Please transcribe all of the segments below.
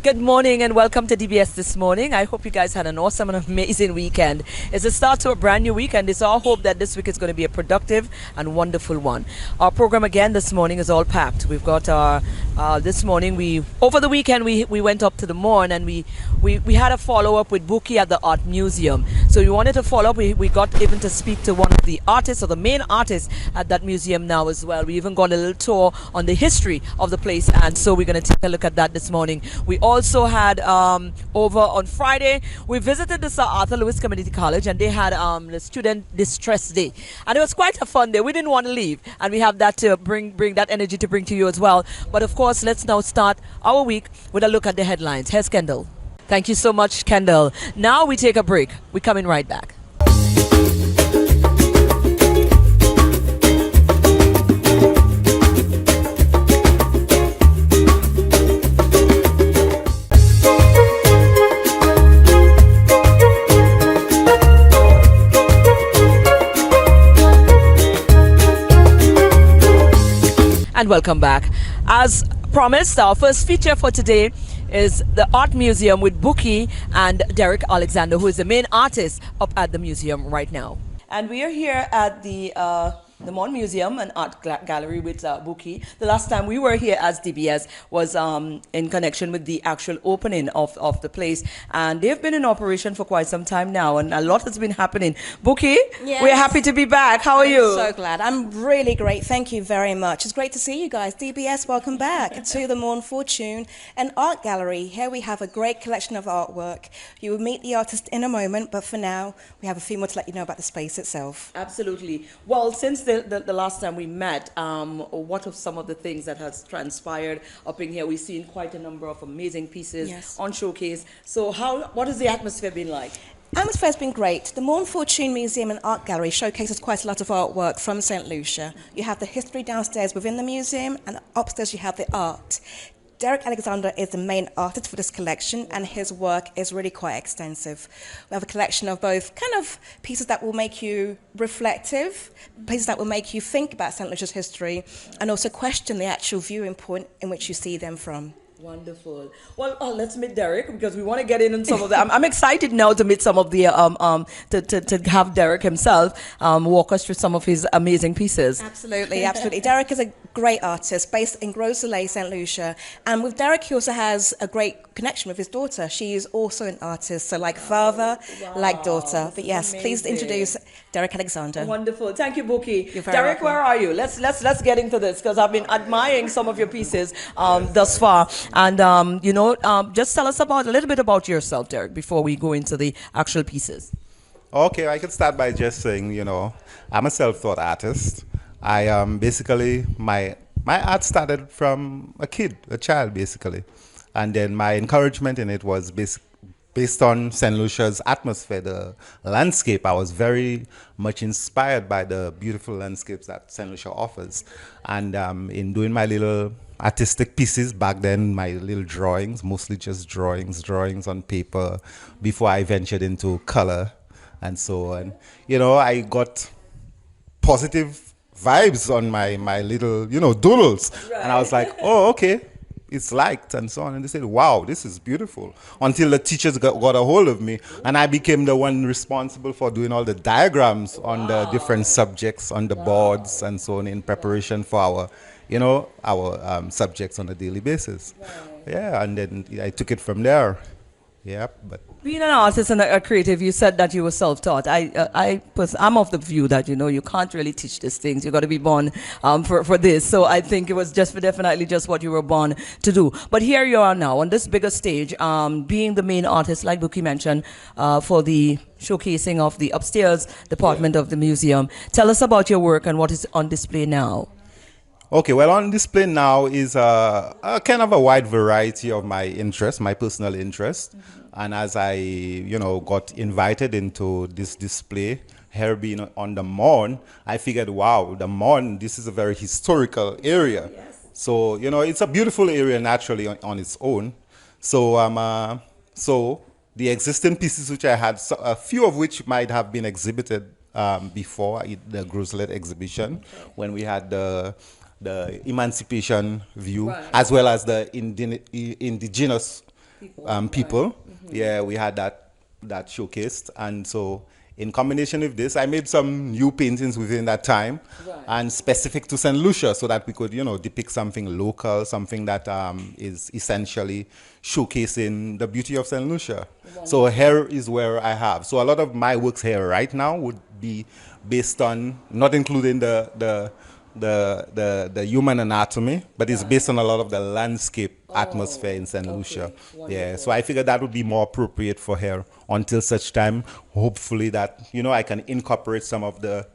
Good morning and welcome to DBS this morning. I hope you guys had an awesome and amazing weekend. It's a start to a brand new week, and it's our hope that this week is going to be a productive and wonderful one. Our program again this morning is all packed. We've got our this morning over the weekend we went up to the Morne, and we had a follow up with Buki at the Art Museum. So we wanted to follow up. We got even to speak to one of the artists, or the main artist at that museum now as well. We even got a little tour on the history of the place, and so we're going to take a look at that this morning. We also had over on Friday, we visited the Sir Arthur Lewis Community College, and they had the Student Destress Day, and it was quite a fun day. We didn't want to leave, and we have that to bring that energy to bring to you as well. But of course, let's now start our week with a look at the headlines. Here's Kendall. Thank you so much, Kendall. Now we take a break. We're coming right back. And welcome back. As promised, our first feature for today is the Art Museum with Buki and Derek Alexander, who is the main artist up at the museum right now. And we are here at the Morne Museum and Art Gallery with Buki. The last time we were here as DBS was in connection with the actual opening of the place, and they've been in operation for quite some time now, and a lot has been happening. Buki, yes. We're happy to be back. How are you? So glad. I'm really great. Thank you very much. It's great to see you guys. DBS, welcome back to the Morne Fortune and Art Gallery. Here we have a great collection of artwork. You will meet the artist in a moment, but for now, we have a few more to let you know about the space itself. Absolutely. Well, since the last time we met, what are some of the things that has transpired up in here? We've seen quite a number of amazing pieces on showcase. So what has the atmosphere been like? Atmosphere has been great. The Morne Fortune Museum and Art Gallery showcases quite a lot of artwork from St. Lucia. You have the history downstairs within the museum, and upstairs you have the art. Derek Alexander is the main artist for this collection, and his work is really quite extensive. We have a collection of both kind of pieces that will make you reflective, pieces that will make you think about St. Lucia's history, and also question the actual viewing point in which you see them from. Wonderful. Well, let's meet Derek, because we want to get in some of that. I'm excited now to meet some of the to have Derek himself walk us through some of his amazing pieces. Absolutely, absolutely. Derek is a great artist based in Gros Soleil, St. Lucia, and with Derek he also has a great connection with his daughter. She is also an artist, so like father, like daughter. But yes, please introduce Derek Alexander. Wonderful. Thank you, Buki. You're very Derek, welcome. where are you? Let's get into this, because I've been admiring some of your pieces thus far. And, just tell us a little bit about yourself, Derek, before we go into the actual pieces. Okay, I could start by just saying, I'm a self-taught artist. I basically, my art started from a child, basically. And then my encouragement in it was based on St. Lucia's atmosphere, the landscape. I was very much inspired by the beautiful landscapes that St. Lucia offers. And in doing my little artistic pieces back then, my little drawings, mostly just drawings on paper, before I ventured into color and so on. I got positive vibes on my little, doodles. Right. And I was like, oh, okay, it's liked and so on. And they said, wow, this is beautiful. Until the teachers got a hold of me, and I became the one responsible for doing all the diagrams on the different subjects on the boards and so on, in preparation for our subjects on a daily basis. Right. Yeah, and then I took it from there. Yeah, but being an artist and a creative, you said that you were self-taught. I'm of the view that you can't really teach these things. You got to be born for this. So I think it was definitely just what you were born to do. But here you are now on this bigger stage, being the main artist, like Buki mentioned, for the showcasing of the upstairs department of the museum. Tell us about your work and what is on display now. Okay, well, on display now is a kind of a wide variety of my interests, my personal interests. Mm-hmm. And as I, got invited into this display, here being on the Morne, I figured, wow, the Morne, this is a very historical area. Yes. So, it's a beautiful area naturally on its own. So, the existing pieces which I had, a few of which might have been exhibited before the Gros Soleil exhibition, when we had the emancipation view, right, as well as the indigenous people. Yeah, we had that showcased, and so in combination with this, I made some new paintings within that time, and specific to St. Lucia, so that we could, depict something local, something that is essentially showcasing the beauty of St. Lucia. So here is where I have. So a lot of my works here right now would be based on, not including the human anatomy, but it's based on a lot of the landscape atmosphere in St. Lucia. Yeah, so I figured that would be more appropriate for her until such time, hopefully, that I can incorporate some of the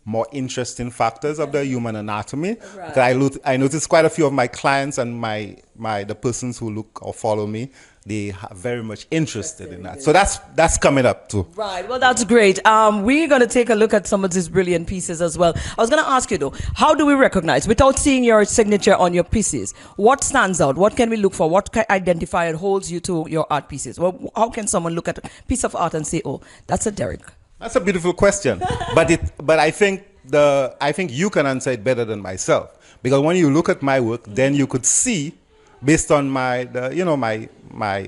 more interesting factors of the human anatomy. Because I noticed quite a few of my clients and the persons who look or follow me, they are very much interested in that. So that's coming up too. Right. Well, that's great. We're going to take a look at some of these brilliant pieces as well. I was going to ask you though, how do we recognize, without seeing your signature on your pieces, what stands out? What can we look for? What identifier holds you to your art pieces? Well, how can someone look at a piece of art and say, "Oh, that's a Derek"? That's a beautiful question, but I think you can answer it better than myself, because when you look at my work, then you could see, based on my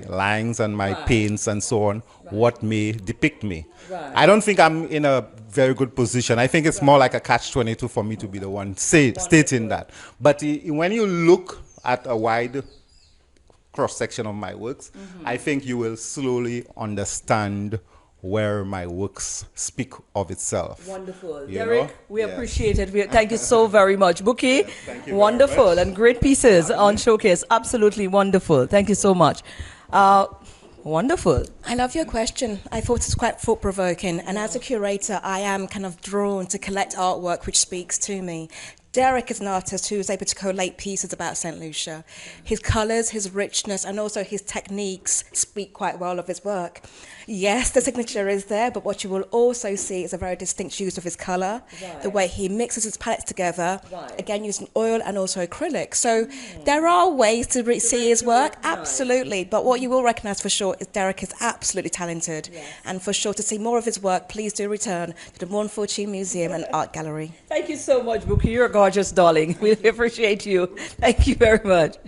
lines and my paints and so on, what may depict me. I don't think I'm in a very good position. I think it's more like a catch-22 for me to be the one stating that. But when you look at a wide cross-section of my works, I think you will slowly understand where my works speak of itself. Wonderful. Derek, we appreciate it. Thank you so very much. Bouquet, wonderful and great pieces on Showcase. Absolutely wonderful. Thank you so much. Wonderful. I love your question. I thought it was quite thought-provoking. And as a curator, I am kind of drawn to collect artwork which speaks to me. Derek is an artist who is able to collate pieces about St. Lucia. His colours, his richness, and also his techniques speak quite well of his work. Yes, the signature is there, but what you will also see is a very distinct use of his colour, the way he mixes his palettes together, again using oil and also acrylic. So there are ways to see his work, absolutely, but what you will recognise for sure is Derek is absolutely talented. And for sure, to see more of his work, please do return to the Morne Museum and Art Gallery. Thank you so much, Bouquet. You're a gorgeous darling. We appreciate you. Thank you very much.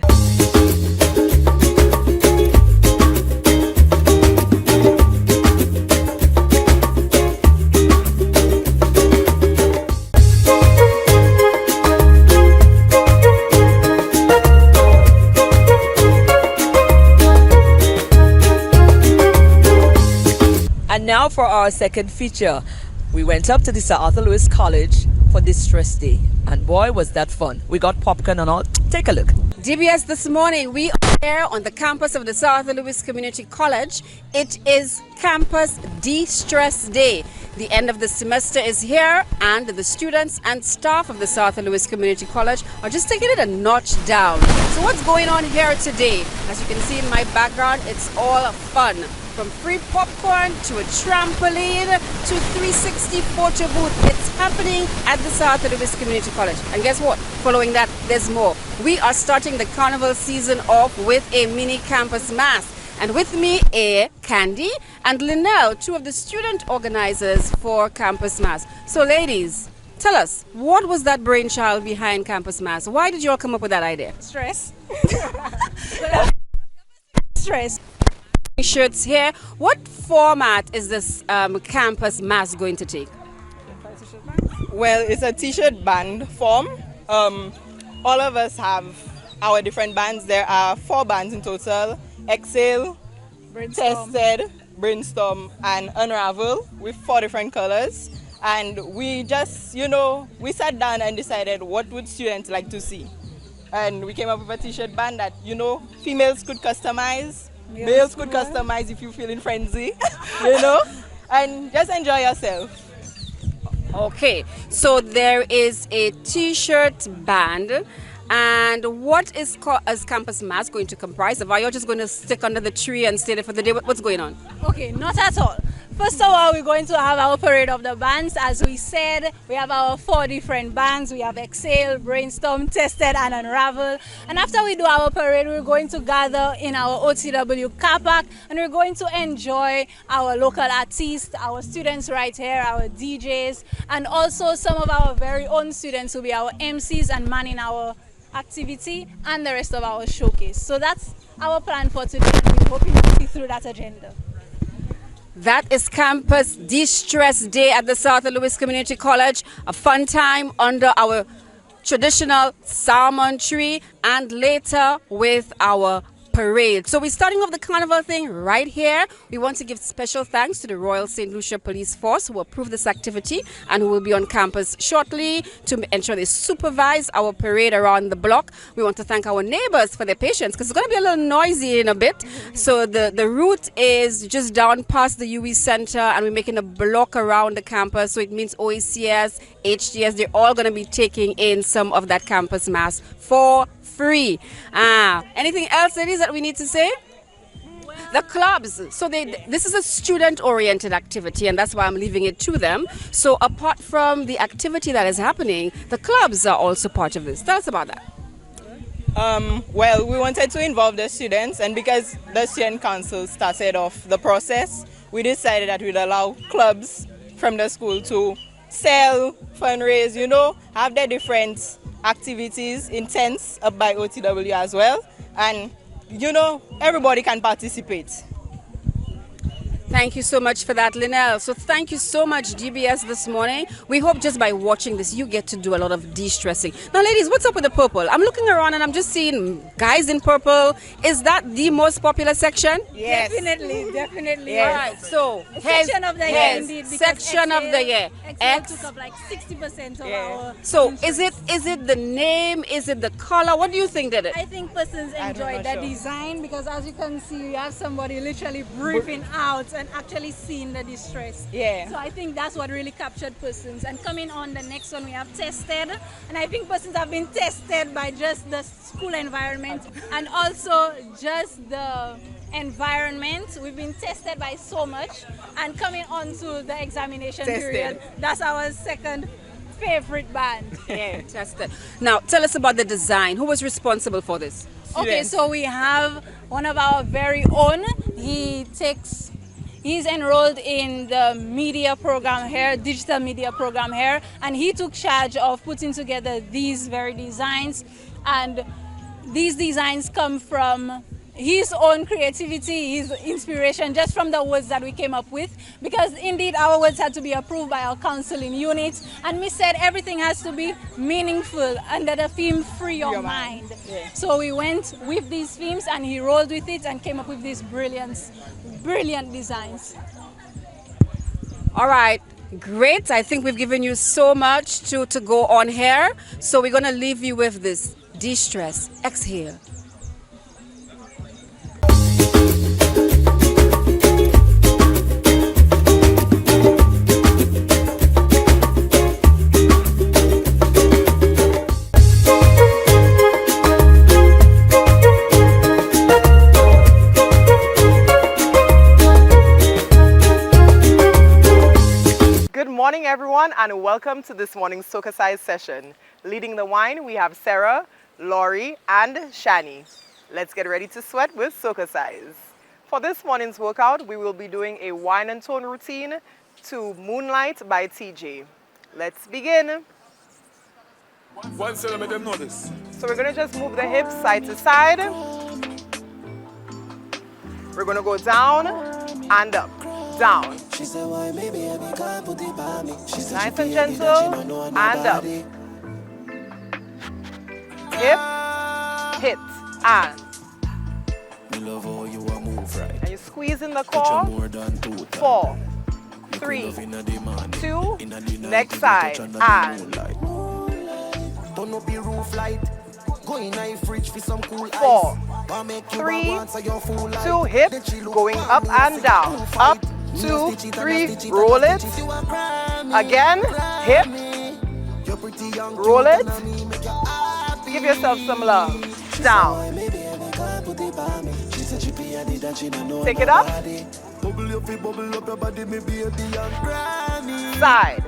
And now for our second feature. We went up to the Sir Arthur Lewis College for Destress Day. And boy, was that fun. We got popcorn and all. Take a look. DBS this morning, we are here on the campus of the Sir Arthur Lewis Community College. It is Campus Destress Day. The end of the semester is here, and the students and staff of the Sir Arthur Lewis Community College are just taking it a notch down. So what's going on here today? As you can see in my background, it's all fun. From free popcorn to a trampoline to 360 photo booth. It's happening at the Sir Arthur Lewis Community College. And guess what? Following that, there's more. We are starting the carnival season off with a mini campus mass. And with me, Candy and Linnell, two of the student organizers for Campus Mass. So ladies, tell us, what was that brainchild behind Campus Mass? Why did you all come up with that idea? Stress. Stress. Shirts here. What format is this Campus Mass going to take? Well, it's a t-shirt band form. All of us have our different bands. There are 4 bands in total: Exhale, Tested, Brainstorm, and Unravel, with 4 different colors. And we just, we sat down and decided what would students like to see. And we came up with a t-shirt band that, females could customize. Males could customize if you're feeling frenzy, and just enjoy yourself. Okay, so there is a t-shirt band, and what is Campus Mass going to comprise of? Are you just going to stick under the tree and stay there for the day? What's going on? Okay, not at all. First of all, we're going to have our parade of the bands. As we said, we have our 4 different bands. We have Exhale, Brainstorm, Tested, and Unravel. And after we do our parade, we're going to gather in our OTW car park, and we're going to enjoy our local artists, our students right here, our DJs, and also some of our very own students will be our MCs and manning our activity and the rest of our showcase. So that's our plan for today. hoping to see through that agenda. That is Campus Destress Day at the South Louis Community College. A fun time under our traditional salmon tree and later with our parade. So we're starting off the carnival thing right here. We want to give special thanks to the Royal St. Lucia Police Force who approved this activity and who will be on campus shortly to ensure they supervise our parade around the block. We want to thank our neighbors for their patience because it's going to be a little noisy in a bit. So the route is just down past the UE Center and we're making a block around the campus. So it means OACS, HDS, they're all going to be taking in some of that campus mass for free. Anything else, ladies, that we need to say? The clubs. So this is a student-oriented activity, and that's why I'm leaving it to them. So apart from the activity that is happening, the clubs are also part of this. Tell us about that. Well, we wanted to involve the students, and because the student council started off the process, we decided that we'd allow clubs from the school to sell, fundraise, have their different activities in tents up by OTW as well, and everybody can participate. Thank you so much for that, Linnell. So thank you so much, DBS, this morning. We hope just by watching this, you get to do a lot of de-stressing. Now, ladies, what's up with the purple? I'm looking around and I'm just seeing guys in purple. Is that the most popular section? Yes. Definitely. Yes. All right, so Section of the year, indeed. because section of the year. Excel took up like 60% of our. So interest. is it the name? Is it the color? What do you think did it? I think persons I'm enjoyed not the sure. design because, as you can see, you have somebody literally breathing out and actually seeing the distress. Yeah. So I think that's what really captured persons. And coming on the next one, we have tested, and I think persons have been tested by just the school environment and also just the environment. We've been tested by so much, and coming on to the examination Tested. period, that's our second favorite band. Yeah, tested. Now, tell us about the design. Who was responsible for this? Okay, so we have one of our very own. He's enrolled in the media program here, digital media program here, and he took charge of putting together these very designs. And these designs come from his own creativity, his inspiration, just from the words that we came up with, because indeed our words had to be approved by our counseling unit, and we said everything has to be meaningful under the theme Free Your Mind. Yeah. So we went with these themes and he rolled with it and came up with these brilliant designs. All right, great. I think we've given you so much to go on here. So we're going to leave you with this. De-stress, exhale. Good morning, everyone, and welcome to this morning's SocaCize session. Leading the wine, we have Sarah, Laurie, and Shani. Let's get ready to sweat with SocaCize. For this morning's workout, we will be doing a wine and tone routine to Moonlight by TJ. Let's begin. Once let them know this. So we're going to just move the hips side to side. We're going to go down and up, down. Nice and gentle, and up. Hip, hit, and. And you squeeze in the core. 4, 3, 2, next side, and. 4, 3, 2, hip, going up and down. Up, 2, 3, roll it. Again, hip, roll it. Give yourself some love. Down. Take it up. Side.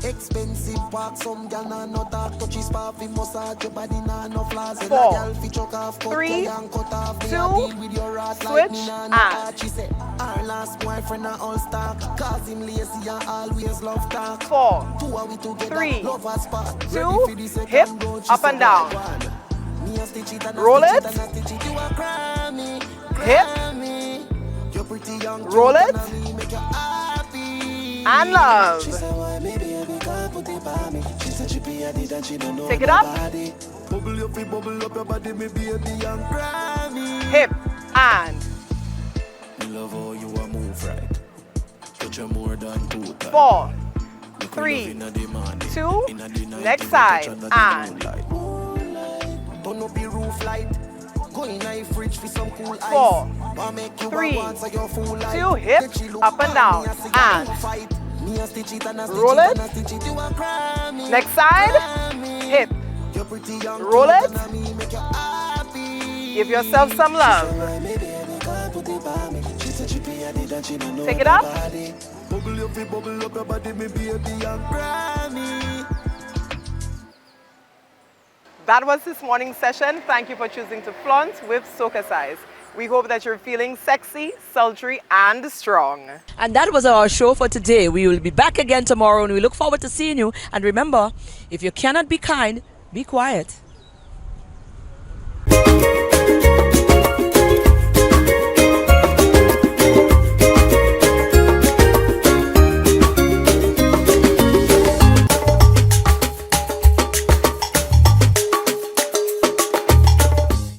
Expensive park, some gal na no talk, touchy spa fi massage your body na no flaws. 4, 3, 2, switch, and. She said our last boyfriend na all star, cause him lazy and always love talk. 4, 3, 2, hip, up and down. Roll it. hip, roll it, and love. Take it up, hip, and 4, 3, 2, next side, and 4, 3, 2, hip, up and down, and roll it, next side, hip, roll it, give yourself some love, take it up, that was this morning's session. Thank you for choosing to flaunt with SocaCize. We hope that you're feeling sexy, sultry, and strong. And that was our show for today. We will be back again tomorrow, and we look forward to seeing you. And remember, if you cannot be kind, be quiet.